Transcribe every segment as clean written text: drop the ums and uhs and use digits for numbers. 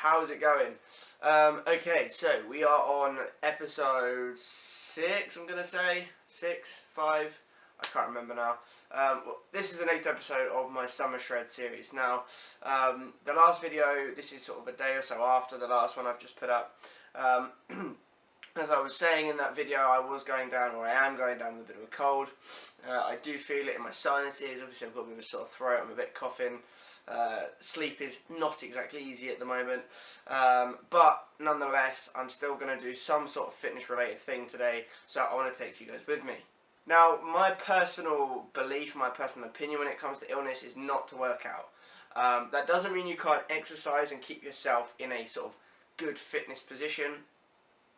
how's it going? Okay, so we are on episode 6, I'm going to say. 6, 5, I can't remember now. This is the next episode of my Summer Shred series. Now, the last video, this is sort of a day or so after the last one I've just put up. As I was saying in that video, I was going down, or I am going down with a bit of a cold. I do feel it in my sinuses. Obviously I've got a bit of a sore throat, I'm a bit coughing. Sleep is not exactly easy at the moment, but nonetheless I'm still going to do some sort of fitness related thing today, so I want to take you guys with me. Now, my personal belief, my personal opinion when it comes to illness is not to work out. That doesn't mean you can't exercise and keep yourself in a sort of good fitness position,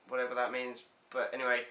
whatever that means, but anyway,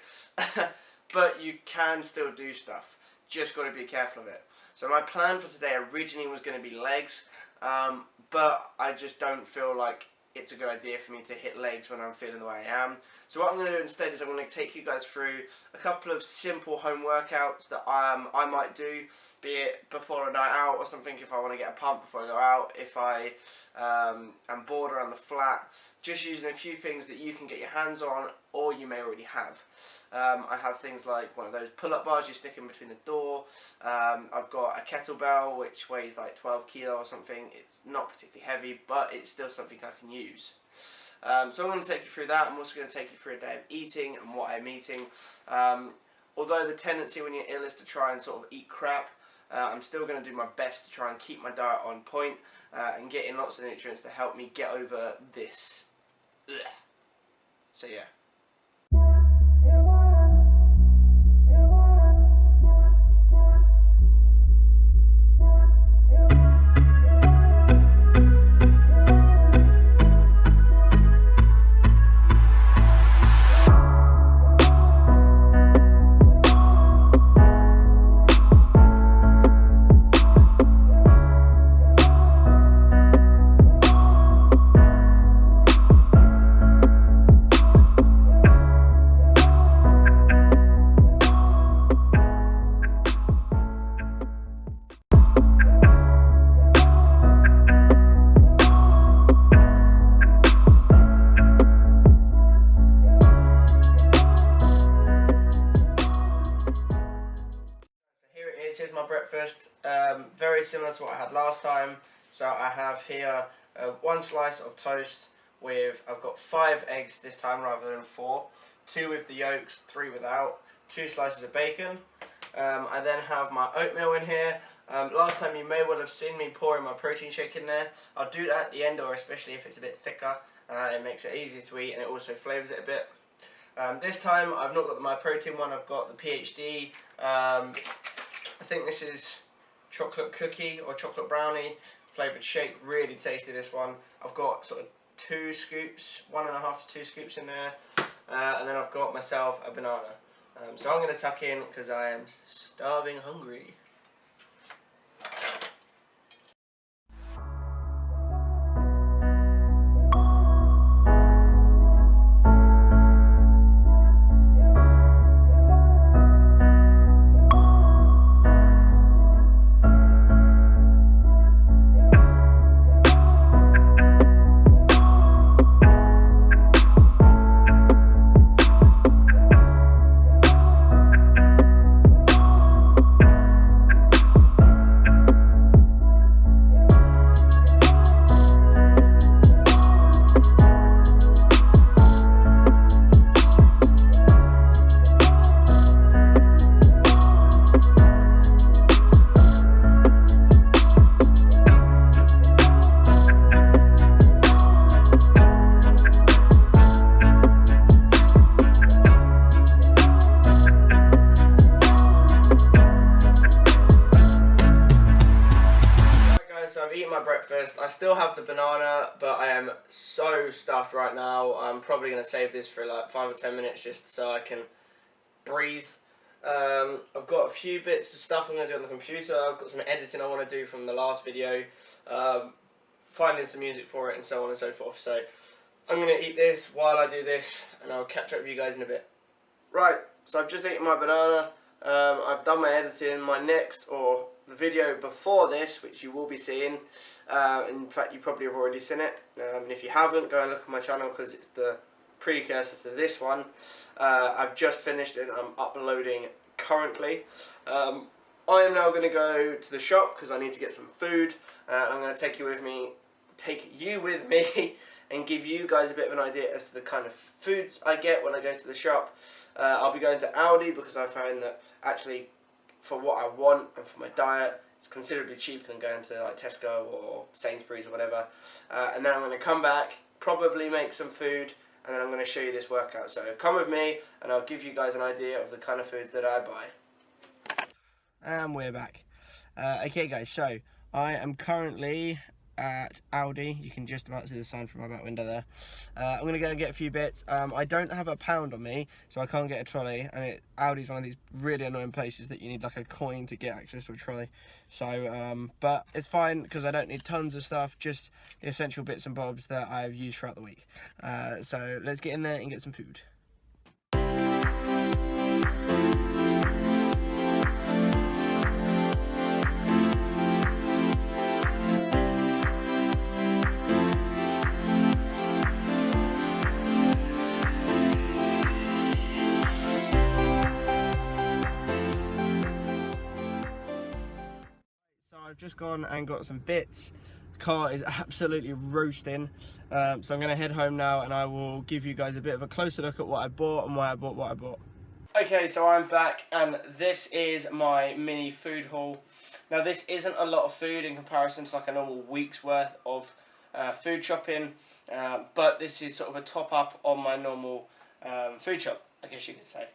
but you can still do stuff, just got to be careful of it. So my plan for today originally was going to be legs, but I just don't feel like it's a good idea for me to hit legs when I'm feeling the way I am. So what I'm going to do instead is I'm going to take you guys through a couple of simple home workouts that I might do, be it before a night out or something, if I want to get a pump before I go out, if I am bored around the flat, just using a few things that you can get your hands on or you may already have. I have things like one of those pull-up bars you stick in between the door. I've got a kettlebell which weighs like 12 kilo or something. It's not particularly heavy, but it's still something I can use. So I'm going to take you through that. I'm also going to take you through a day of eating and what I'm eating. Although the tendency when you're ill is to try and sort of eat crap, I'm still going to do my best to try and keep my diet on point and get in lots of nutrients to help me get over this. Ugh. So yeah. Here's my breakfast, very similar to what I had last time. So I have here one slice of toast with, I've got 5 eggs this time rather than 4, 2 with the yolks, 3 without, 2 slices of bacon. I then have my oatmeal in here. Last time you may well have seen me pouring my protein shake in there. I'll do that at the end, or especially if it's a bit thicker, it makes it easier to eat and it also flavours it a bit. This time I've not got the My Protein one, I've got the PhD. I think this is chocolate cookie or chocolate brownie flavoured shake, really tasty this one. I've got sort of 2 scoops, 1.5 to 2 scoops in there, and then I've got myself a banana. So I'm going to tuck in because I am starving hungry. So I've eaten my breakfast. I still have the banana, but I am so stuffed right now. I'm probably going to save this for like 5 or 10 minutes just so I can breathe. I've got a few bits of stuff I'm going to do on the computer. I've got some editing I want to do from the last video, finding some music for it and so on and so forth. So I'm going to eat this while I do this and I'll catch up with you guys in a bit. Right, so I've just eaten my banana. I've done my editing. My next, or the video before this, which you will be seeing. In fact, you probably have already seen it. And if you haven't, go and look at my channel because it's the precursor to this one. I've just finished it and I'm uploading currently. I am now going to go to the shop because I need to get some food. I'm going to take you with me and give you guys a bit of an idea as to the kind of foods I get when I go to the shop. I'll be going to Aldi because I found that actually for what I want and for my diet it's considerably cheaper than going to like Tesco or Sainsbury's or whatever. And then I'm going to come back, probably make some food, and then I'm going to show you this workout. So come with me and I'll give you guys an idea of the kind of foods that I buy. And we're back. Okay guys, so I am currently at Aldi. You can just about see the sign from my back window there. I'm going to go and get a few bits. I don't have a pound on me, so I can't get a trolley, and Aldi's one of these really annoying places that you need like a coin to get access to a trolley. So, but it's fine because I don't need tons of stuff, just the essential bits and bobs that I've used throughout the week. So let's get in there and get some food. I've just gone and got some bits. The car is absolutely roasting, so I'm going to head home now and I will give you guys a bit of a closer look at what I bought and why I bought what I bought. Okay, so I'm back and this is my mini food haul. Now this isn't a lot of food in comparison to like a normal week's worth of food shopping, but this is sort of a top up on my normal food shop, I guess you could say.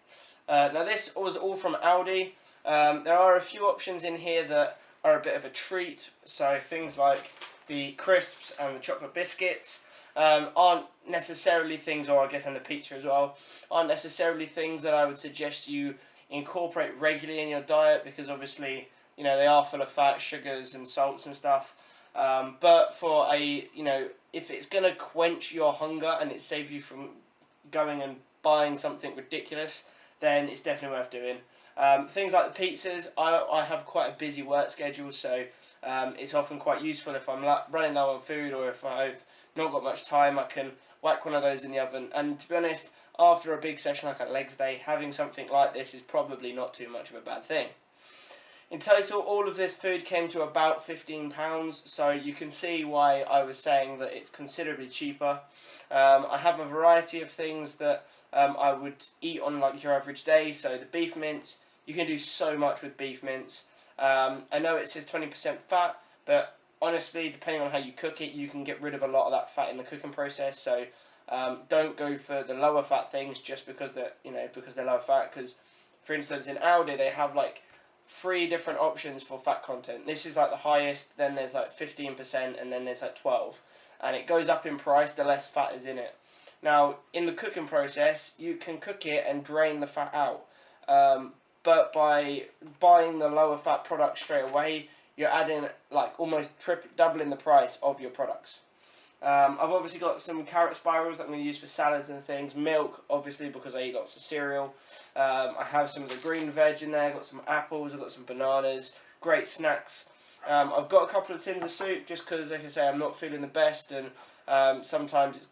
Now this was all from Aldi. There are a few options in here that are a bit of a treat, so things like the crisps and the chocolate biscuits aren't necessarily things, or I guess and the pizza as well, aren't necessarily things that I would suggest you incorporate regularly in your diet because obviously, you know, they are full of fat, sugars and salts and stuff, but for a, you know, if it's going to quench your hunger and it saves you from going and buying something ridiculous, then it's definitely worth doing. Things like the pizzas, I have quite a busy work schedule, so it's often quite useful if I'm running low on food or if I've not got much time, I can whack one of those in the oven. And to be honest, after a big session like a legs day, having something like this is probably not too much of a bad thing. In total, all of this food came to about £15, so you can see why I was saying that it's considerably cheaper. I have a variety of things that I would eat on like your average day, so the beef mince. You can do so much with beef mince. I know it says 20% fat, but honestly, depending on how you cook it, you can get rid of a lot of that fat in the cooking process. So don't go for the lower fat things just because they're lower fat. Because, for instance, in Aldi they have like 3 different options for fat content. This is like the highest. Then there's like 15%, and then there's like 12, and it goes up in price the less fat is in it. Now, in the cooking process, you can cook it and drain the fat out. But by buying the lower fat products straight away, you're adding like almost doubling the price of your products. I've obviously got some carrot spirals that I'm going to use for salads and things. Milk, obviously, because I eat lots of cereal. I have some of the green veg in there. I've got some apples. I've got some bananas. Great snacks. I've got a couple of tins of soup just because, like I say, I'm not feeling the best, and sometimes it's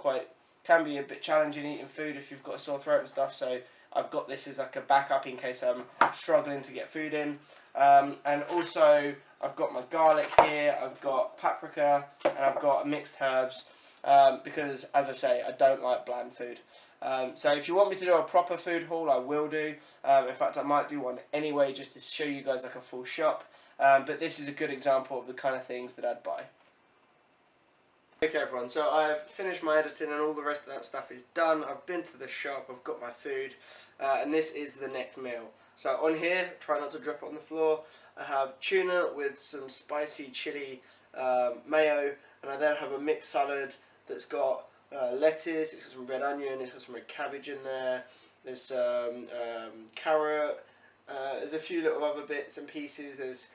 can be a bit challenging eating food if you've got a sore throat and stuff. So I've got this as like a backup in case I'm struggling to get food in. And also I've got my garlic here, I've got paprika, and I've got mixed herbs because, as I say, I don't like bland food. So if you want me to do a proper food haul, I will do. In fact, I might do one anyway just to show you guys like a full shop. But this is a good example of the kind of things that I'd buy. Okay everyone, so I've finished my editing and all the rest of that stuff is done. I've been to the shop, I've got my food, and this is the next meal. So on here, try not to drop it on the floor, I have tuna with some spicy chili mayo, and I then have a mixed salad that's got lettuce, it's got some red onion, it's got some red cabbage in there, there's some carrot, there's a few little other bits and pieces, there's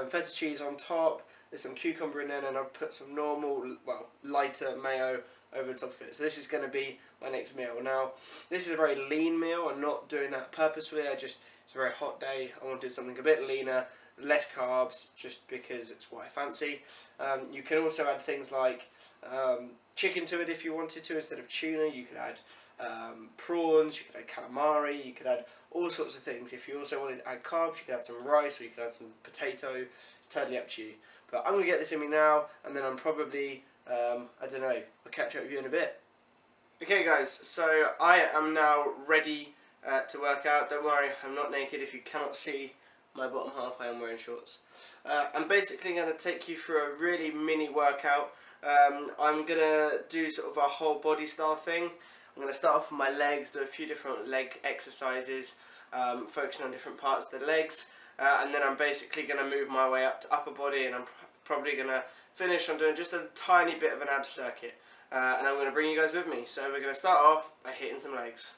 feta cheese on top, there's some cucumber in there, and I've put some normal, well, lighter mayo over the top of it. So this is going to be my next meal. Now, this is a very lean meal. I'm not doing that purposefully. It's a very hot day. I wanted something a bit leaner, less carbs, just because it's what I fancy. You can also add things like chicken to it if you wanted to instead of tuna. You could add prawns, you could add calamari, you could add all sorts of things. If you also wanted to add carbs, you could add some rice or you could add some potato. It's totally up to you. But I'm going to get this in me now, and then I'm probably, I don't know, I'll catch up with you in a bit. Okay guys, so I am now ready to work out. Don't worry, I'm not naked. If you cannot see my bottom half, I am wearing shorts. I'm basically going to take you through a really mini workout. I'm going to do sort of a whole body style thing. I'm going to start off with my legs, do a few different leg exercises, focusing on different parts of the legs. And then I'm basically going to move my way up to upper body, and I'm probably going to finish on doing just a tiny bit of an abs circuit. And I'm going to bring you guys with me. So we're going to start off by hitting some legs.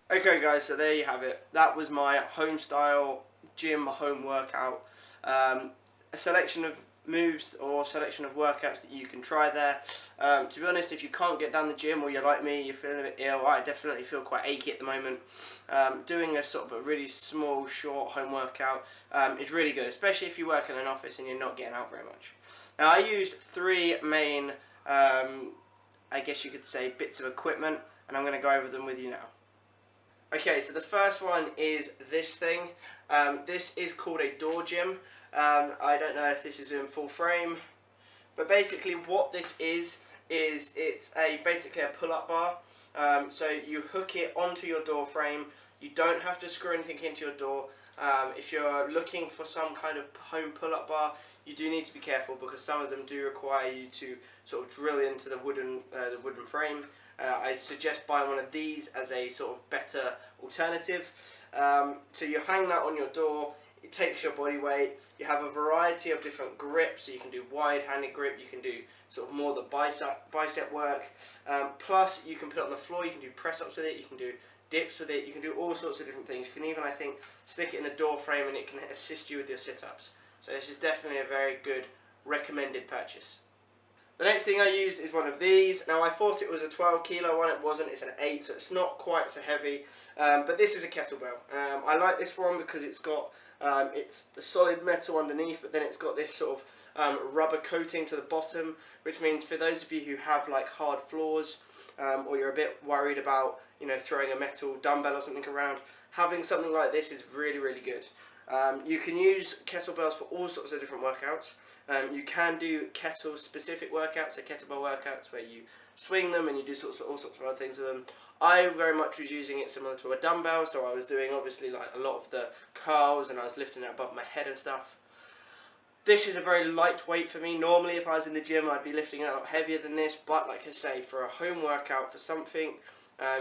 Okay guys, so there you have it. That was my home style gym home workout. A selection of moves or selection of workouts that you can try there. To be honest, if you can't get down the gym, or you're like me, you're feeling a bit ill, I definitely feel quite achy at the moment. Doing a sort of a really small, short home workout is really good, especially if you work in an office and you're not getting out very much. Now, I used three main, I guess you could say, bits of equipment, and I'm going to go over them with you now. Okay, so the first one is this thing. This is called a door gym. I don't know if this is in full frame, but basically what this is it's basically a pull-up bar. So you hook it onto your door frame. You don't have to screw anything into your door. If you're looking for some kind of home pull-up bar, you do need to be careful because some of them do require you to sort of drill into the wooden frame. I suggest buying one of these as a sort of better alternative. So you hang that on your door, it takes your body weight, you have a variety of different grips, so you can do wide-handed grip, you can do sort of more the bicep work, plus you can put it on the floor, you can do press-ups with it, you can do dips with it, you can do all sorts of different things. You can even, I think, stick it in the door frame and it can assist you with your sit-ups. So this is definitely a very good recommended purchase. The next thing I used is one of these. Now I thought it was a 12 kilo one, it wasn't, it's an 8, so it's not quite so heavy, but this is a kettlebell. I like this one because it's got, it's the solid metal underneath, but then it's got this sort of rubber coating to the bottom, which means for those of you who have like hard floors, or you're a bit worried about, you know, throwing a metal dumbbell or something around, having something like this is really, really good. You can use kettlebells for all sorts of different workouts. You can do kettle specific workouts, so kettlebell workouts where you swing them and you do all sorts of other things with them. I very much was using it similar to a dumbbell, so I was doing obviously like a lot of the curls and I was lifting it above my head and stuff. This is a very light weight for me. Normally if I was in the gym I'd be lifting a lot heavier than this, but like I say, for a home workout, for something,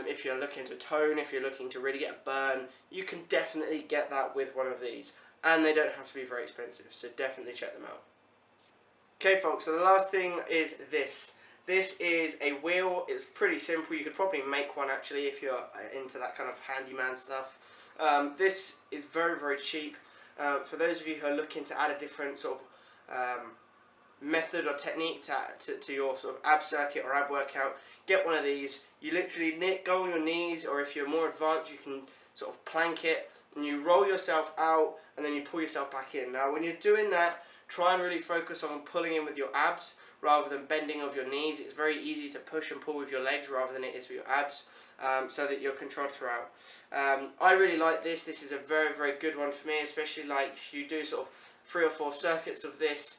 if you're looking to tone, if you're looking to really get a burn, you can definitely get that with one of these. And they don't have to be very expensive, so definitely check them out. Okay folks, so the last thing is this. This is a wheel. It's pretty simple. You could probably make one actually if you're into that kind of handyman stuff. This is very, very cheap. For those of you who are looking to add a different sort of method or technique to your sort of ab circuit or ab workout, get one of these. You literally go on your knees, or if you're more advanced you can sort of plank it and you roll yourself out and then you pull yourself back in. Now when you're doing that, try and really focus on pulling in with your abs rather than bending of your knees. It's very easy to push and pull with your legs rather than it is with your abs, so that you're controlled throughout. I really like this. This is a very, very good one for me, especially like if you do sort of 3 or 4 circuits of this,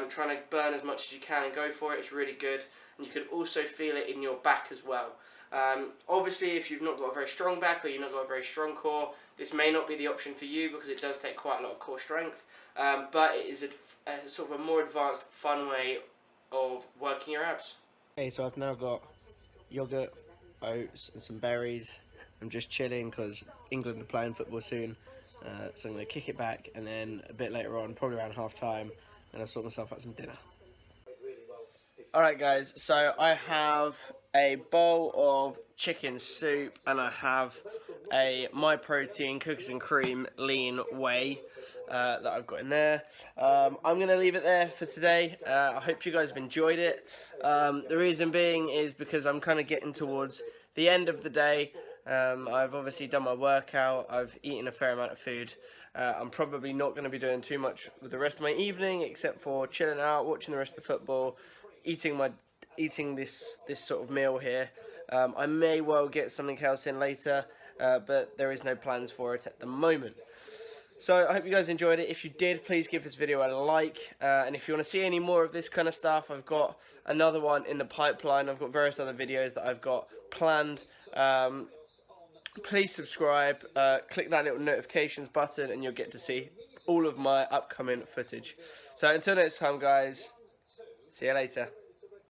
trying to burn as much as you can and go for it. It's really good, and you can also feel it in your back as well. Obviously if you've not got a very strong back or you've not got a very strong core, this may not be the option for you because it does take quite a lot of core strength, but it is a sort of a more advanced, fun way of working your abs. Okay, so I've now got yogurt, oats and some berries. I'm just chilling because England are playing football soon, so I'm going to kick it back, and then a bit later on, probably around half time, and I'll sort myself out some dinner. Alright guys, so I have a bowl of chicken soup and I have a My Protein cookies and cream lean whey that I've got in there. I'm going to leave it there for today. I hope you guys have enjoyed it. The reason being is because I'm kind of getting towards the end of the day. I've obviously done my workout, I've eaten a fair amount of food. I'm probably not going to be doing too much with the rest of my evening except for chilling out, watching the rest of the football, eating this sort of meal here. I may well get something else in later, but there is no plans for it at the moment. So I hope you guys enjoyed it. If you did, please give this video a like, and if you want to see any more of this kind of stuff, I've got another one in the pipeline. I've got various other videos that I've got planned. Please subscribe, click that little notifications button and you'll get to see all of my upcoming footage. So until next time guys, see you later.